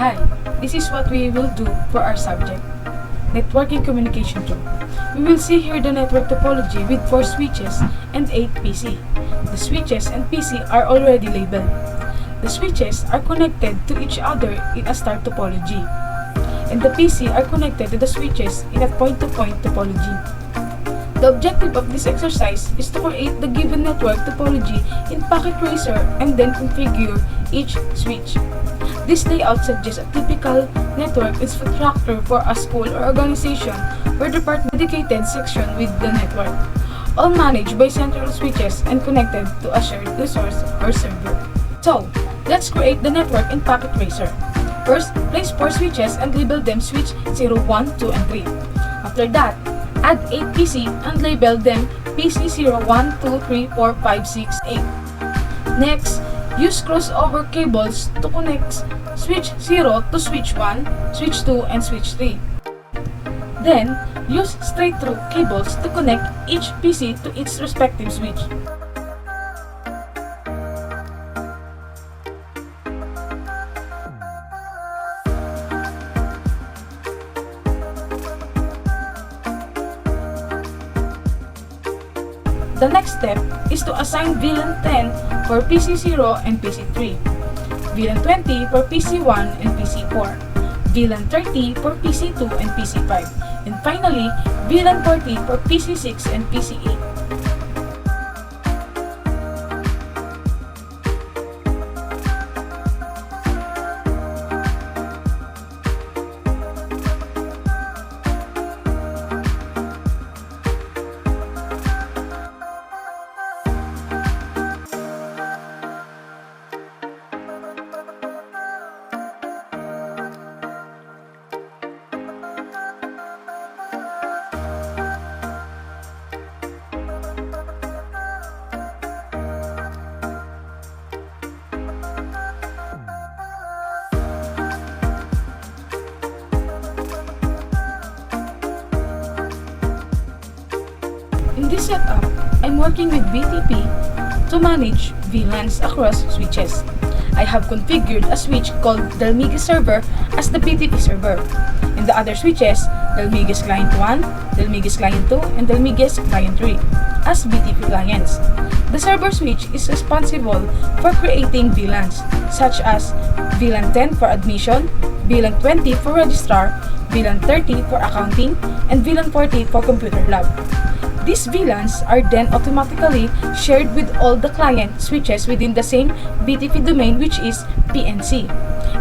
Hi, this is what we will do for our subject, Networking Communication 2. We will see here the network topology with 4 switches and 8 PC. The switches and PC are already labeled. The switches are connected to each other in a star topology, and the PC are connected to the switches in a point-to-point topology. The objective of this exercise is to create the given network topology in Packet Tracer and then configure each switch. This layout suggests a typical network infrastructure for a school or organization where the part dedicated section with the network, all managed by central switches and connected to a shared resource or server. So, let's create the network in Packet Tracer. First, place 4 switches and label them switch 0, 1, 2, and 3. After that, add 8 PC and label them PC 0, 1, 2, 3, 4, 5, 6, 8. Next, use crossover cables to connect switch 0 to switch 1, switch 2, and switch 3. Then, use straight-through cables to connect each PC to its respective switch. The next step is to assign VLAN 10 for PC0 and PC3, VLAN 20 for PC1 and PC4, VLAN 30 for PC2 and PC5, and finally, VLAN 40 for PC6 and PC8. In this setup, I'm working with BTP to manage VLANs across switches. I have configured a switch called Delmigis server as the BTP server, and the other switches, Delmigis Client 1, Delmigis Client 2, and Delmigis Client 3 as BTP clients. The server switch is responsible for creating VLANs, such as VLAN 10 for admission, VLAN 20 for registrar, VLAN 30 for accounting, and VLAN 40 for computer lab. These VLANs are then automatically shared with all the client switches within the same BTP domain, which is PNC,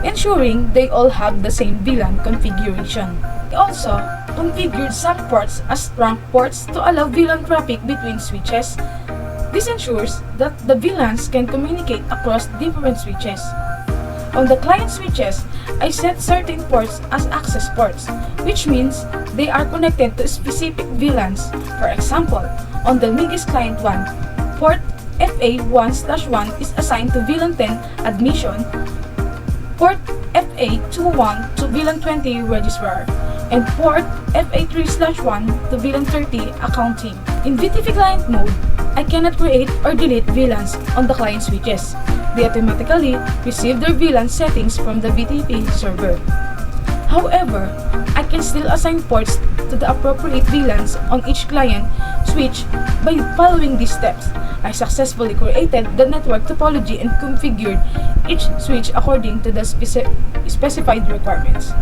ensuring they all have the same VLAN configuration. We also configured some ports as trunk ports to allow VLAN traffic between switches. This ensures that the VLANs can communicate across different switches. On the client switches, I set certain ports as access ports, which means they are connected to specific VLANs. For example, on the Delmigis Client 1, port FA1/1 is assigned to VLAN 10 admission, port FA21 to VLAN 20 registrar, and port FA3/1 to VLAN 30 accounting. In BTP client mode, I cannot create or delete VLANs on the client switches. They automatically receive their VLAN settings from the BTP server. However, I can still assign ports to the appropriate VLANs on each client switch by following these steps. I successfully created the network topology and configured each switch according to the specified requirements.